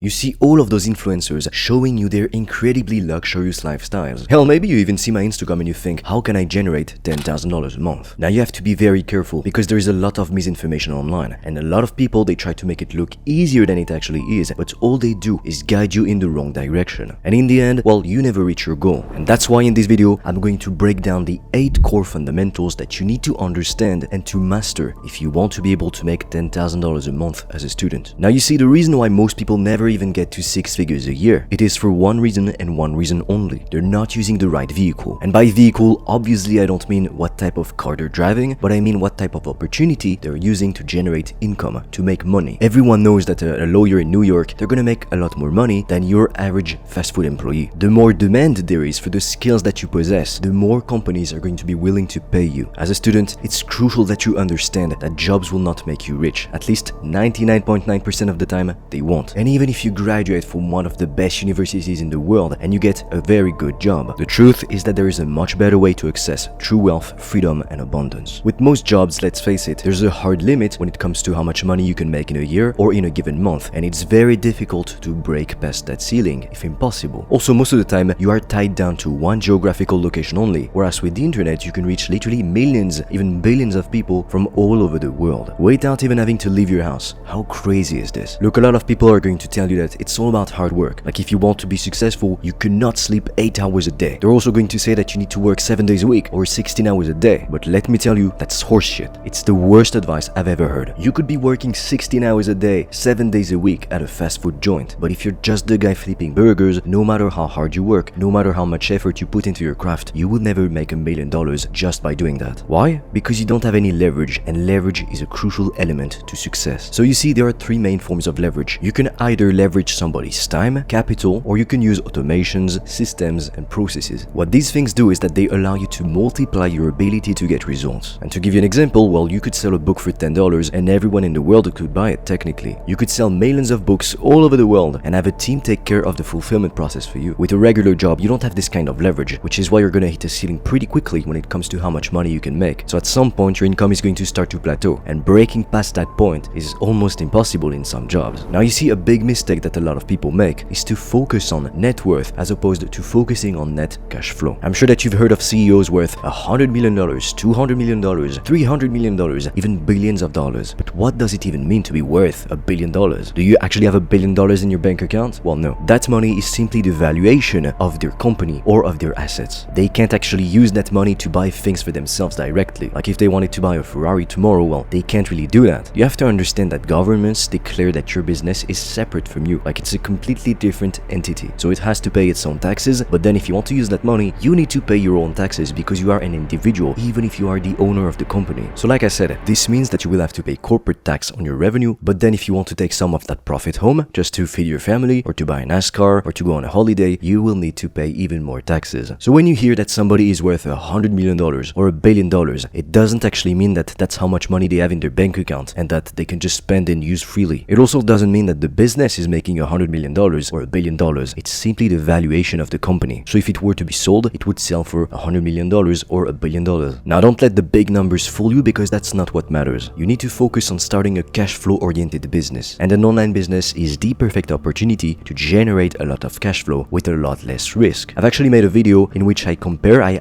You see all of those influencers showing you their incredibly luxurious lifestyles. Hell, maybe you even see my Instagram and you think, how can I generate $10,000 a month? Now you have to be very careful because there is a lot of misinformation online, and a lot of people, they try to make it look easier than it actually is, but all they do is guide you in the wrong direction. And in the end, well, you never reach your goal. And that's why in this video, I'm going to break down the 8 core fundamentals that you need to understand and to master if you want to be able to make $10,000 a month as a student. Now you see, the reason why most people never even get to 6 figures a year, it is for one reason and one reason only. They're not using the right vehicle. And by vehicle, obviously I don't mean what type of car they're driving, but I mean what type of opportunity they're using to generate income, to make money. Everyone knows that a lawyer in New York, they're gonna make a lot more money than your average fast food employee. The more demand there is for the skills that you possess, the more companies are going to be willing to pay you. As a student, it's crucial that you understand that jobs will not make you rich. At least 99.9% of the time, they won't. And even if you graduate from one of the best universities in the world and you get a very good job, the truth is that there is a much better way to access true wealth, freedom, and abundance. With most jobs, let's face it, there's a hard limit when it comes to how much money you can make in a year or in a given month, and it's very difficult to break past that ceiling, if impossible. Also, most of the time, you are tied down to one geographical location only, whereas with the internet, you can reach literally millions, even billions of people from all over the world, without even having to leave your house. How crazy is this? Look, a lot of people are going to tell you that it's all about hard work. Like, if you want to be successful, you cannot sleep 8 hours a day. They're also going to say that you need to work 7 days a week or 16 hours a day. But let me tell you, that's horseshit. It's the worst advice I've ever heard. You could be working 16 hours a day, 7 days a week at a fast food joint. But if you're just the guy flipping burgers, no matter how hard you work, no matter how much effort you put into your craft, you will never make $1 million just by doing that. Why? Because you don't have any leverage, and leverage is a crucial element to success. So you see, there are 3 main forms of leverage. You can either leverage somebody's time, capital, or you can use automations, systems, and processes. What these things do is that they allow you to multiply your ability to get results. And to give you an example, well, you could sell a book for $10 and everyone in the world could buy it technically. You could sell millions of books all over the world and have a team take care of the fulfillment process for you. With a regular job, you don't have this kind of leverage, which is why you're gonna hit a ceiling pretty quickly when it comes to how much money you can make. So at some point, your income is going to start to plateau, and breaking past that point is almost impossible in some jobs. Now you see, a big mistake that a lot of people make is to focus on net worth as opposed to focusing on net cash flow. I'm sure that you've heard of CEOs worth $100 million, $200 million, $300 million, even billions of dollars. But what does it even mean to be worth $1 billion? Do you actually have $1 billion in your bank account? Well, no. That money is simply the valuation of their company or of their assets. They can't actually use that money to buy things for themselves directly. Like, if they wanted to buy a Ferrari tomorrow, well, they can't really do that. You have to understand that governments declare that your business is separate from you. Like, it's a completely different entity. So it has to pay its own taxes, but then if you want to use that money, you need to pay your own taxes because you are an individual, even if you are the owner of the company. So like I said, this means that you will have to pay corporate tax on your revenue, but then if you want to take some of that profit home just to feed your family or to buy a nice car or to go on a holiday, you will need to pay even more taxes. So when you hear that somebody is worth $100 million or $1 billion, it doesn't actually mean that that's how much money they have in their bank account and that they can just spend and use freely. It also doesn't mean that the business is making $100 million or $1 billion. It's simply the valuation of the company. So if it were to be sold, it would sell for $100 million or $1 billion. Now don't let the big numbers fool you, because that's not what matters. You need to focus on starting a cash flow oriented business, and an online business is the perfect opportunity to generate a lot of cash flow with a lot less risk. I've actually made a video in which I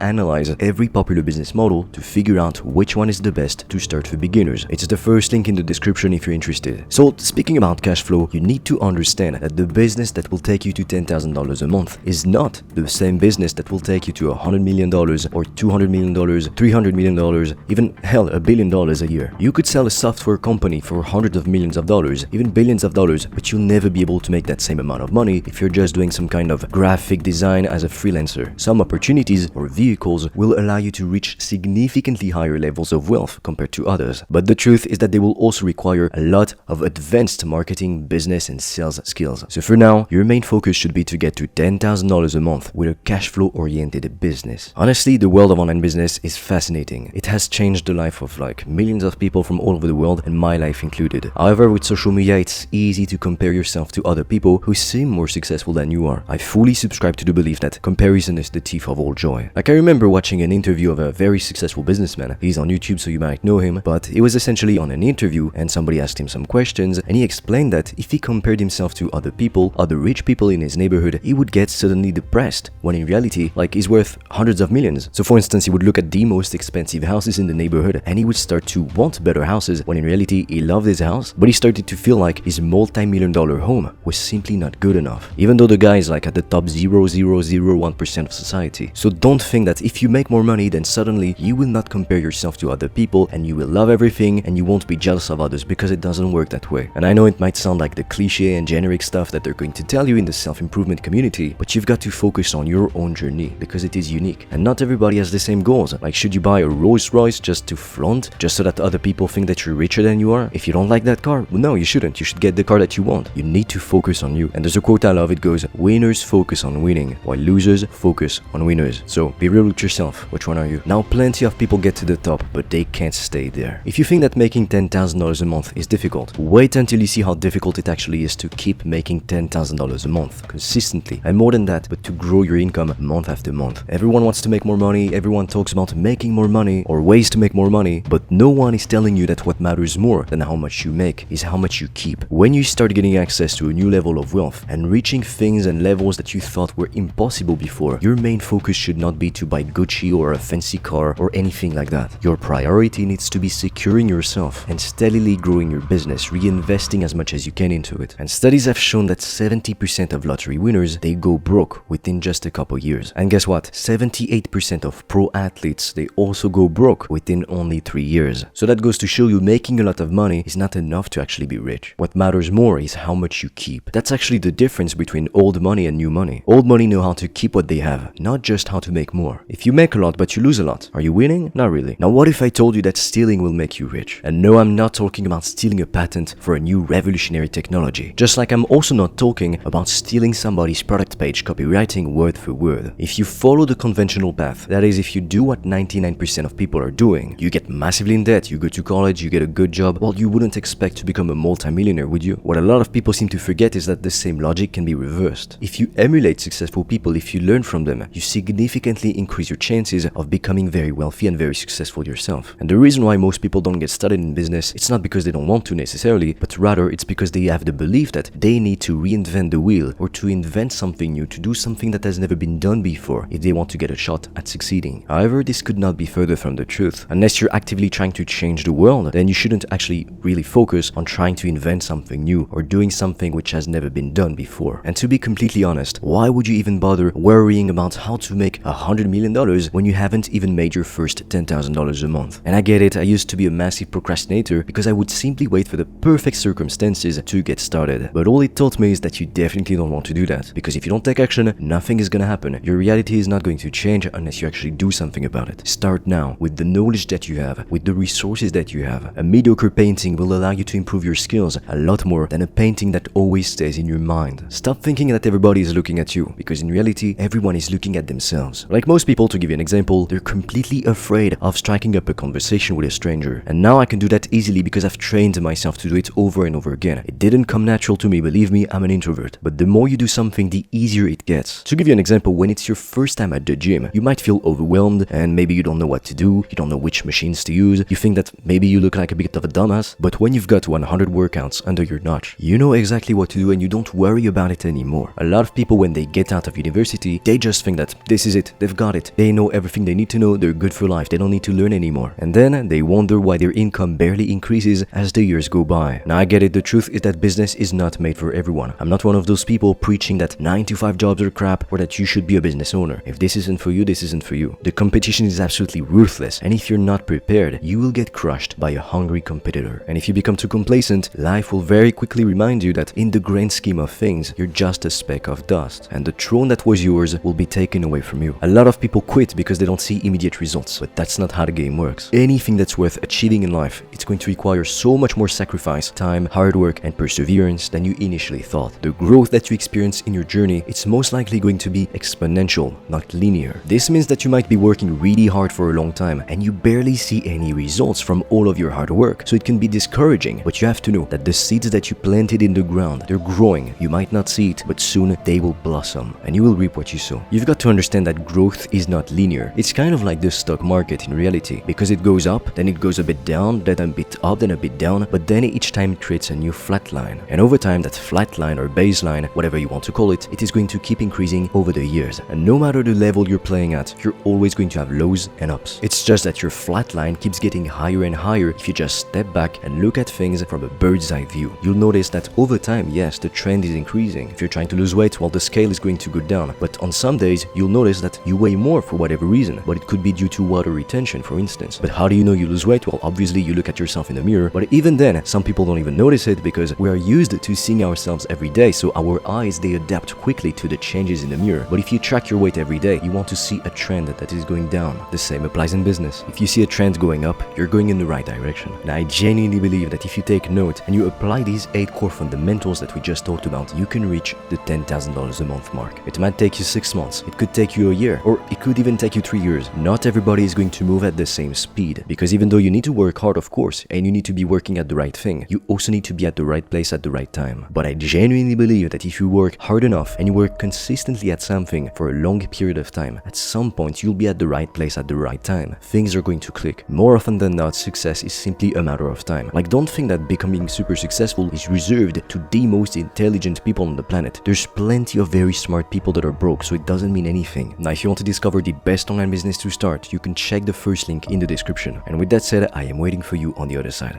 analyze every popular business model to figure out which one is the best to start for beginners. It's the first link in the description if you're interested. So speaking about cash flow, you need to understand that the business that will take you to $10,000 a month is not the same business that will take you to $100 million or $200 million, $300 million, even hell, $1 billion a year. You could sell a software company for hundreds of millions of dollars, even billions of dollars, but you'll never be able to make that same amount of money if you're just doing some kind of graphic design as a freelancer. Some opportunities or vehicles will allow you to reach significantly higher levels of wealth compared to others, but the truth is that they will also require a lot of advanced marketing, business, and sales skills. So for now, your main focus should be to get to $10,000 a month with a cash flow oriented business. Honestly, the world of online business is fascinating. It has changed the life of like millions of people from all over the world, and my life included. However, with social media, it's easy to compare yourself to other people who seem more successful than you are. I fully subscribe to the belief that comparison is the thief of all joy. Like, I remember watching an interview of a very successful businessman. He's on YouTube, so you might know him, but it was essentially on an interview and somebody asked him some questions and he explained that if he compared himself to other people, other rich people in his neighborhood, he would get suddenly depressed, when in reality, like, he's worth hundreds of millions. So for instance, he would look at the most expensive houses in the neighborhood and he would start to want better houses, when in reality he loved his house, but he started to feel like his multi-million-dollar home was simply not good enough, even though the guy is like at the top 0.0001% of society. So don't think that if you make more money, then suddenly you will not compare yourself to other people and you will love everything and you won't be jealous of others, because it doesn't work that way. And I know it might sound like the cliche and generic stuff that they're going to tell you in the self-improvement community, but you've got to focus on your own journey because it is unique and not everybody has the same goals. Like, should you buy a Rolls Royce just to flaunt, just so that other people think that you're richer than you are? If you don't like that car, well, no, you shouldn't. You should get the car that you want. You need to focus on you. And there's a quote I love, it goes, winners focus on winning, while losers focus on winners. So be real with yourself. Which one are you? Now, plenty of people get to the top, but they can't stay there. If you think that making $10,000 a month is difficult, wait until you see how difficult it actually is to keep making $10,000 a month consistently, and more than that, but to grow your income month after month. Everyone wants to make more money, everyone talks about making more money or ways to make more money, but no one is telling you that what matters more than how much you make is how much you keep. When you start getting access to a new level of wealth and reaching things and levels that you thought were impossible before, your main focus should not be to buy Gucci or a fancy car or anything like that. Your priority needs to be securing yourself and steadily growing your business, reinvesting as much as you can into it. And studies have shown that 70% of lottery winners, they go broke within just a couple years. And guess what? 78% of pro athletes, they also go broke within only 3 years. So that goes to show you making a lot of money is not enough to actually be rich. What matters more is how much you keep. That's actually the difference between old money and new money. Old money know how to keep what they have, not just how to make more. If you make a lot but you lose a lot, are you winning? Not really. Now what if I told you that stealing will make you rich? And no, I'm not talking about stealing a patent for a new revolutionary technology. Just like I'm also not talking about stealing somebody's product page copywriting word for word. If you follow the conventional path, that is, if you do what 99% of people are doing, you get massively in debt, you go to college, you get a good job, well, you wouldn't expect to become a multimillionaire, would you? What a lot of people seem to forget is that the same logic can be reversed. If you emulate successful people, if you learn from them, you significantly increase your chances of becoming very wealthy and very successful yourself. And the reason why most people don't get started in business, it's not because they don't want to necessarily, but rather it's because they have the belief that they need to reinvent the wheel or to invent something new, to do something that has never been done before if they want to get a shot at succeeding. However, this could not be further from the truth. Unless you're actively trying to change the world, then you shouldn't actually really focus on trying to invent something new or doing something which has never been done before. And to be completely honest, why would you even bother worrying about how to make $100 million when you haven't even made your first $10,000 a month? And I get it, I used to be a massive procrastinator because I would simply wait for the perfect circumstances to get started. But all it taught me is that you definitely don't want to do that, because if you don't take action, nothing is gonna happen. Your reality is not going to change unless you actually do something about it. Start now with the knowledge that you have, with the resources that you have. A mediocre painting will allow you to improve your skills a lot more than a painting that always stays in your mind. Stop thinking that everybody is looking at you, because in reality, everyone is looking at themselves. Like most people, to give you an example, they're completely afraid of striking up a conversation with a stranger. And now I can do that easily because I've trained myself to do it over and over again. It didn't come natural to me, believe me, I'm an introvert. But the more you do something, the easier it gets. To give you an example, when it's your first time at the gym, you might feel overwhelmed and maybe you don't know what to do, you don't know which machines to use, you think that maybe you look like a bit of a dumbass, but when you've got 100 workouts under your notch, you know exactly what to do and you don't worry about it anymore. A lot of people, when they get out of university, they just think that this is it, they've got it, they know everything they need to know, they're good for life, they don't need to learn anymore. And then they wonder why their income barely increases as the years go by. Now I get it, the truth is that business is not made for everyone. I'm not one of those people preaching that 9-to-5 jobs are crap or that you should be a business owner. If this isn't for you, this isn't for you. The competition is absolutely ruthless, and if you're not prepared, you will get crushed by a hungry competitor. And if you become too complacent, life will very quickly remind you that in the grand scheme of things, you're just a speck of dust, and the throne that was yours will be taken away from you. A lot of people quit because they don't see immediate results, but that's not how the game works. Anything that's worth achieving in life, it's going to require so much more sacrifice, time, hard work, and perseverance than you initially thought. The growth that you experience in your journey, it's most likely going to be exponential, not linear. This means that you might be working really hard for a long time and you barely see any results from all of your hard work, so it can be discouraging, but you have to know that the seeds that you planted in the ground, they're growing. You might not see it, but soon they will blossom and you will reap what you sow. You've got to understand that growth is not linear. It's kind of like the stock market in reality, because it goes up, then it goes a bit down, then a bit up, then a bit down, but then each time it creates a new flat line. And over over time, that flat line or baseline, whatever you want to call it, it is going to keep increasing over the years. And no matter the level you're playing at, you're always going to have lows and ups. It's just that your flat line keeps getting higher and higher if you just step back and look at things from a bird's eye view. You'll notice that over time, yes, the trend is increasing. If you're trying to lose weight, well, the scale is going to go down. But on some days, you'll notice that you weigh more for whatever reason. But it could be due to water retention, for instance. But how do you know you lose weight? Well, obviously you look at yourself in the mirror. But even then, some people don't even notice it because we are used to seeing ourselves every day. So our eyes, they adapt quickly to the changes in the mirror. But if you track your weight every day, you want to see a trend that is going down. The same applies in business. If you see a trend going up, you're going in the right direction. And I genuinely believe that if you take note and you apply these 8 core fundamentals that we just talked about, you can reach the $10,000 a month mark. It might take you 6 months, it could take you a year, or it could even take you 3 years. Not everybody is going to move at the same speed, because even though you need to work hard, of course, and you need to be working at the right thing, you also need to be at the right place at the right time. But I genuinely believe that if you work hard enough and you work consistently at something for a long period of time, at some point you'll be at the right place at the right time. Things are going to click. More often than not, success is simply a matter of time. Like, don't think that becoming super successful is reserved to the most intelligent people on the planet. There's plenty of very smart people that are broke, so it doesn't mean anything. Now, if you want to discover the best online business to start, you can check the first link in the description. And with that said, I am waiting for you on the other side.